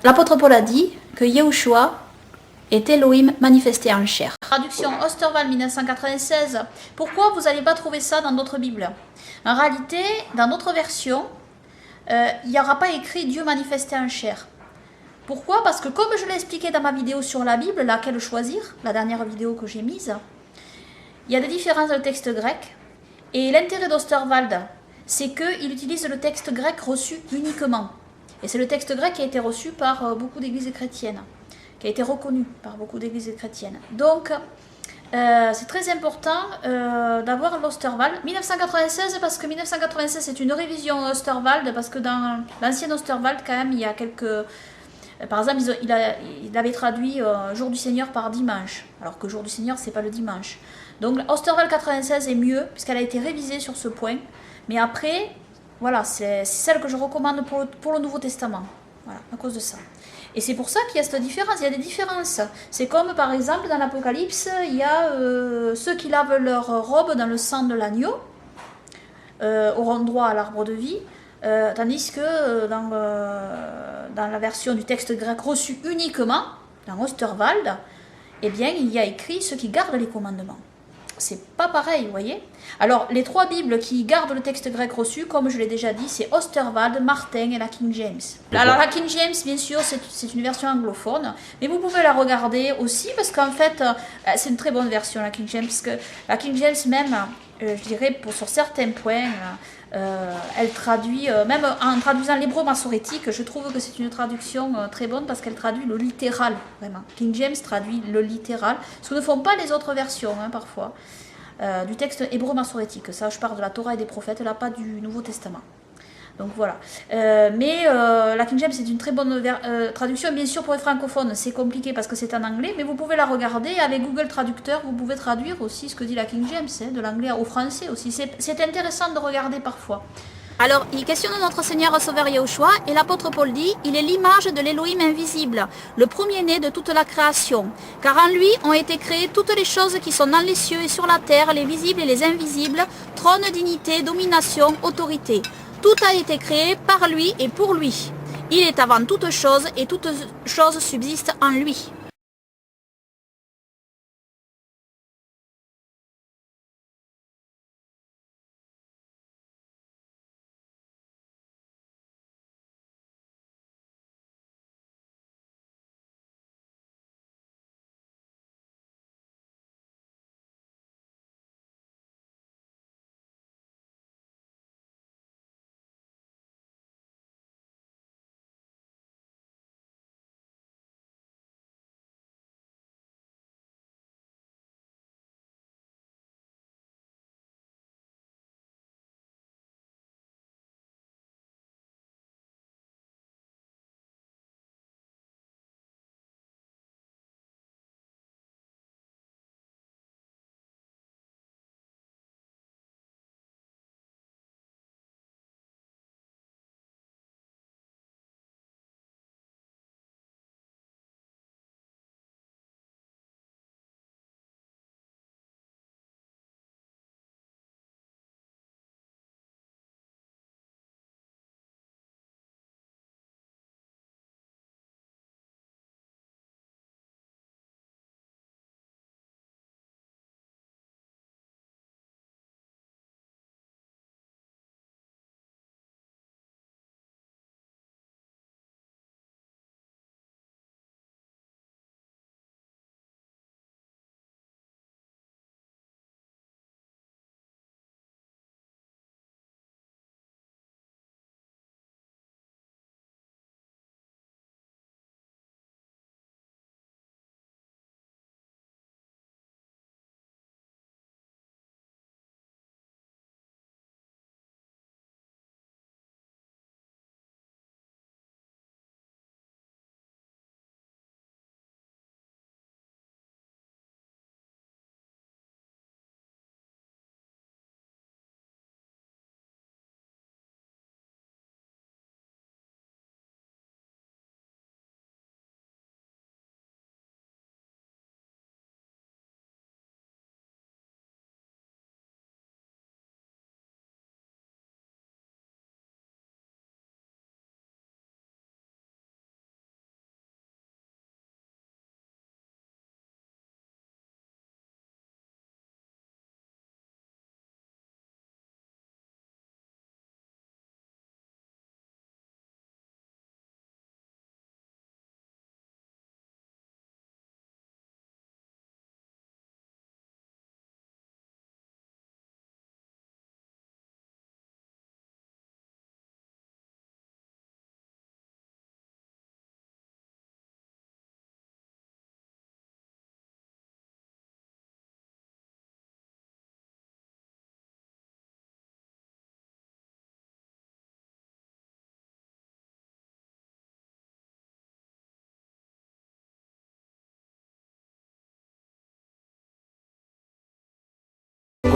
l'apôtre Paul a dit que Yahushua est Elohim manifesté en chair. Traduction Osterwald 1996. Pourquoi vous n'allez pas trouver ça dans d'autres Bibles? En réalité, dans d'autres versions, il n'y aura pas écrit Dieu manifesté en chair. Pourquoi? Parce que comme je l'ai expliqué dans ma vidéo sur la Bible, laquelle choisir, la dernière vidéo que j'ai mise, il y a des différences dans le texte grec. Et l'intérêt d'Osterwald, c'est qu'il utilise le texte grec reçu uniquement. Et c'est le texte grec qui a été reçu par beaucoup d'églises chrétiennes, qui a été reconnu par beaucoup d'églises chrétiennes. Donc, c'est très important d'avoir l'Osterwald. 1996, parce que 1996, c'est une révision Osterwald, parce que dans l'ancien Osterwald, quand même, il y a quelques... Par exemple, il avait traduit Jour du Seigneur par dimanche, alors que Jour du Seigneur, c'est pas le dimanche. Donc Osterwald 96 est mieux, puisqu'elle a été révisée sur ce point. Mais après, voilà, c'est celle que je recommande pour le Nouveau Testament. Voilà, à cause de ça. Et c'est pour ça qu'il y a cette différence, il y a des différences. C'est comme par exemple dans l'Apocalypse, il y a ceux qui lavent leur robe dans le sang de l'agneau, auront droit à l'arbre de vie. Tandis que dans la version du texte grec reçu uniquement, dans Osterwald, eh bien, il y a écrit ceux qui gardent les commandements. C'est pas pareil, vous voyez. Alors, les trois Bibles qui gardent le texte grec reçu, comme je l'ai déjà dit, c'est Osterwald, Martin et la King James. Alors, la King James, bien sûr, c'est une version anglophone, mais vous pouvez la regarder aussi, parce qu'en fait, c'est une très bonne version, la King James, parce que la King James, même, je dirais, sur certains points, elle traduit, même en traduisant l'hébreu massorétique, je trouve que c'est une traduction très bonne, parce qu'elle traduit le littéral, vraiment. King James traduit le littéral, ce que ne font pas les autres versions, parfois. Du texte hébreu massorétique. Ça, je parle de la Torah et des prophètes, là, pas du Nouveau Testament. Donc voilà. Mais la King James, c'est une très bonne traduction. Bien sûr, pour les francophones, c'est compliqué parce que c'est en anglais, mais vous pouvez la regarder. Avec Google Traducteur, vous pouvez traduire aussi ce que dit la King James, de l'anglais au français aussi. C'est intéressant de regarder parfois. Alors, il questionne notre Seigneur Sauveur Yahushua, et l'apôtre Paul dit, il est l'image de l'Élohim invisible, le premier-né de toute la création. Car en lui ont été créées toutes les choses qui sont dans les cieux et sur la terre, les visibles et les invisibles, trône, dignité, domination, autorité. Tout a été créé par lui et pour lui. Il est avant toute chose, et toute chose subsiste en lui.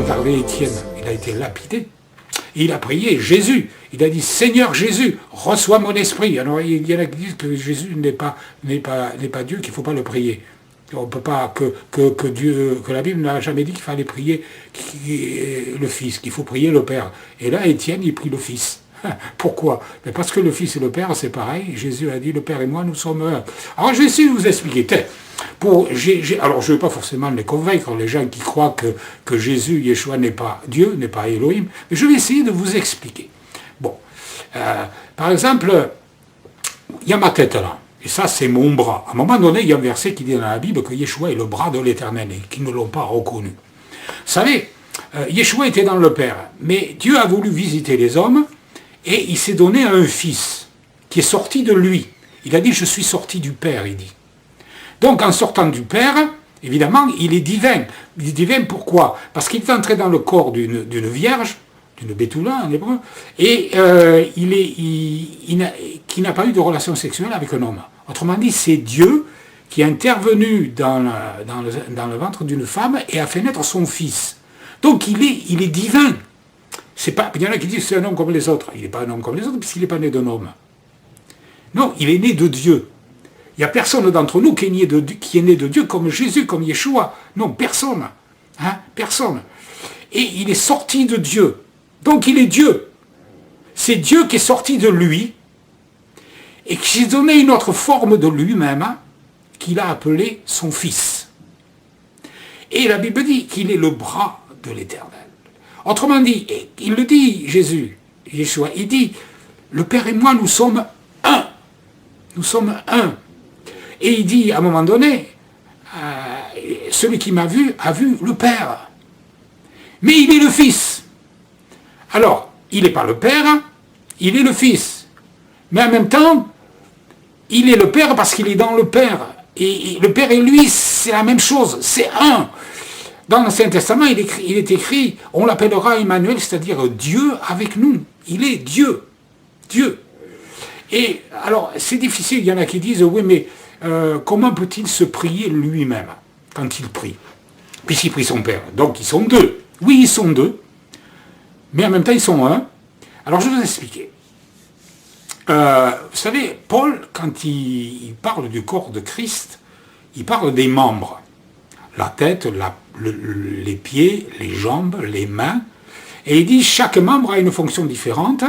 regardez Étienne, il a été lapidé. Il a prié Jésus. Il a dit, Seigneur Jésus, reçois mon esprit. Alors il y en a qui disent que Jésus n'est pas Dieu, qu'il ne faut pas le prier. On ne peut pas, que Dieu, que la Bible n'a jamais dit qu'il fallait prier le Fils, qu'il faut prier le Père. Et là, Étienne, il prie le Fils. Pourquoi? Mais parce que le Fils et le Père, c'est pareil. Jésus a dit, le Père et moi, nous sommes un. Alors je vais essayer de vous expliquer. Alors je ne veux pas forcément les convaincre, les gens qui croient que Jésus, Yeshua, n'est pas Dieu, n'est pas Elohim, mais je vais essayer de vous expliquer. Bon, par exemple, il y a ma tête là, et ça c'est mon bras. À un moment donné, il y a un verset qui dit dans la Bible que Yeshua est le bras de l'Éternel et qu'ils ne l'ont pas reconnu. Vous savez, Yeshua était dans le Père, mais Dieu a voulu visiter les hommes et il s'est donné à un fils qui est sorti de lui. Il a dit, je suis sorti du Père, il dit. Donc, en sortant du Père, évidemment, il est divin. Il est divin pourquoi? Parce qu'il est entré dans le corps d'une vierge, d'une bétoula en hébreu, et qui n'a pas eu de relation sexuelle avec un homme. Autrement dit, c'est Dieu qui est intervenu dans le ventre d'une femme et a fait naître son fils. Donc, il est divin. Il y en a qui disent que c'est un homme comme les autres. Il n'est pas un homme comme les autres puisqu'il n'est pas né d'un homme. Non, il est né de Dieu. Il n'y a personne d'entre nous qui est né de Dieu comme Jésus, comme Yeshua. Non, personne. Personne. Et il est sorti de Dieu. Donc il est Dieu. C'est Dieu qui est sorti de lui et qui s'est donné une autre forme de lui-même qu'il a appelé son Fils. Et la Bible dit qu'il est le bras de l'Éternel. Autrement dit, il le dit, Jésus, Yeshua, il dit, le Père et moi, nous sommes un. Nous sommes un. Et il dit, à un moment donné, celui qui m'a vu a vu le Père. Mais il est le Fils. Alors, il n'est pas le Père, il est le Fils. Mais en même temps, il est le Père parce qu'il est dans le Père. Et le Père et lui, c'est la même chose, c'est un. Dans l'Ancien Testament, il est écrit, on l'appellera Emmanuel, c'est-à-dire Dieu avec nous. Il est Dieu. Dieu. Et alors, c'est difficile, il y en a qui disent, oui, mais comment peut-il se prier lui-même quand il prie? Puisqu'il prie son Père. Donc, ils sont deux. Oui, ils sont deux. Mais en même temps, ils sont un. Alors, je vais vous expliquer. Vous savez, Paul, quand il parle du corps de Christ, il parle des membres. La tête, les pieds, les jambes, les mains. Et il dit, chaque membre a une fonction différente.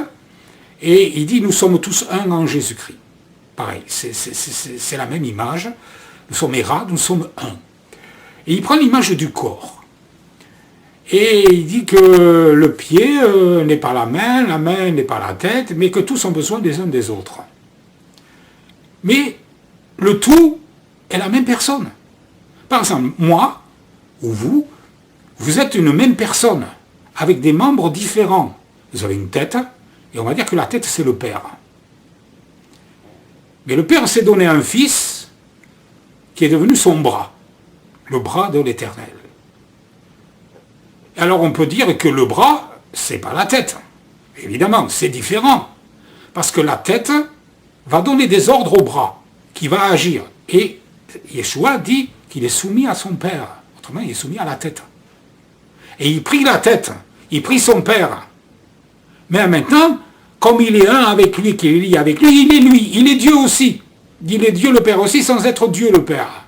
Et il dit, nous sommes tous un en Jésus-Christ. Pareil, c'est la même image. Nous sommes érades, nous sommes un. Et il prend l'image du corps. Et il dit que le pied n'est pas la main n'est pas la tête, mais que tous ont besoin des uns des autres. Mais le tout est la même personne. Par exemple, moi, ou vous êtes une même personne, avec des membres différents. Vous avez une tête, et on va dire que la tête, c'est le Père. Mais le Père s'est donné un Fils qui est devenu son bras, le bras de l'Éternel. Alors on peut dire que le bras, c'est pas la tête. Évidemment, c'est différent. Parce que la tête va donner des ordres au bras, qui va agir. Et Yeshua dit qu'il est soumis à son Père. Autrement, il est soumis à la tête. Et il prie la tête, il prie son Père. Mais maintenant, comme il est un avec lui, qu'il est lié avec lui, il est Dieu aussi. Il est Dieu le Père aussi, sans être Dieu le Père.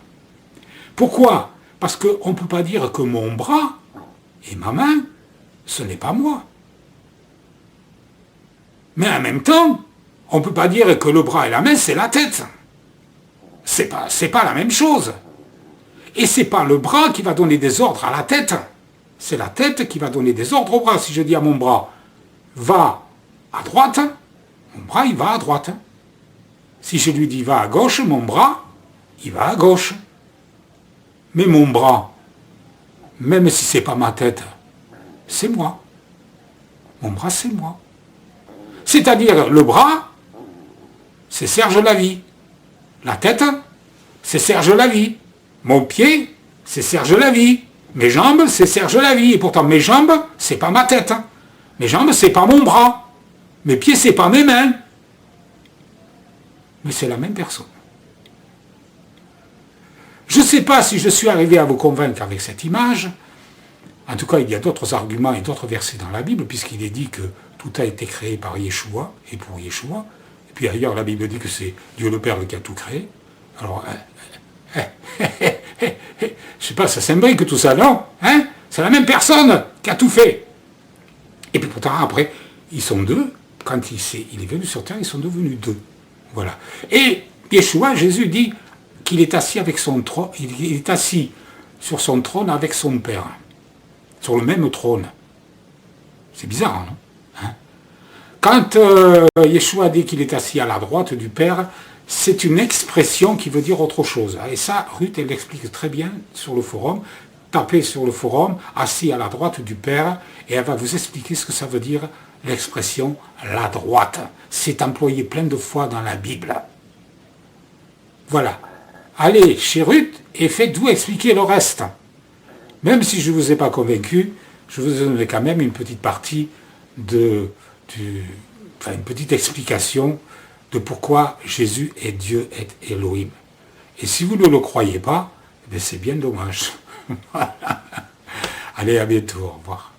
Pourquoi? Parce qu'on ne peut pas dire que mon bras et ma main, ce n'est pas moi. Mais en même temps, on ne peut pas dire que le bras et la main, c'est la tête. C'est pas la même chose. Et c'est pas le bras qui va donner des ordres à la tête. C'est la tête qui va donner des ordres au bras. Si je dis à mon bras, va à droite, mon bras, il va à droite. Si je lui dis, va à gauche, mon bras, il va à gauche. Mais mon bras, même si c'est pas ma tête, c'est moi. Mon bras, c'est moi. C'est-à-dire, le bras, c'est Serge Lavie. La tête, c'est Serge Lavie. Mon pied, c'est Serge Lavie. Mes jambes, c'est Serge Lavie. Et pourtant, mes jambes, c'est pas ma tête. Mes jambes, c'est pas mon bras. Mes pieds, c'est pas mes mains. Mais c'est la même personne. Je ne sais pas si je suis arrivé à vous convaincre avec cette image, En tout cas, il y a d'autres arguments et d'autres versets dans la Bible, puisqu'il est dit que tout a été créé par Yeshua et pour Yeshua. Et puis ailleurs, la Bible dit que c'est Dieu le Père qui a tout créé. Alors, je sais pas, ça s'imbrique tout ça, non? Hein? C'est la même personne qui a tout fait. Et puis pourtant, après, ils sont deux. Quand il est venu sur terre, ils sont devenus deux. Voilà. Et Yeshua, Jésus dit qu'il est assis avec son trône, il est assis sur son trône avec son Père. Sur le même trône. C'est bizarre, non? Hein? Quand Yeshua dit qu'il est assis à la droite du Père, c'est une expression qui veut dire autre chose. Et ça, Ruth, elle l'explique très bien sur le forum. Tapez sur le forum, assis à la droite du Père, et elle va vous expliquer ce que ça veut dire, l'expression la droite. C'est employé plein de fois dans la Bible. Voilà. Allez chez Ruth et faites-vous expliquer le reste. Même si je ne vous ai pas convaincu, je vous donnerai quand même une petite partie une petite explication de pourquoi Jésus est Dieu, est Elohim. Et si vous ne le croyez pas, c'est bien dommage. Voilà. Allez, à bientôt, au revoir.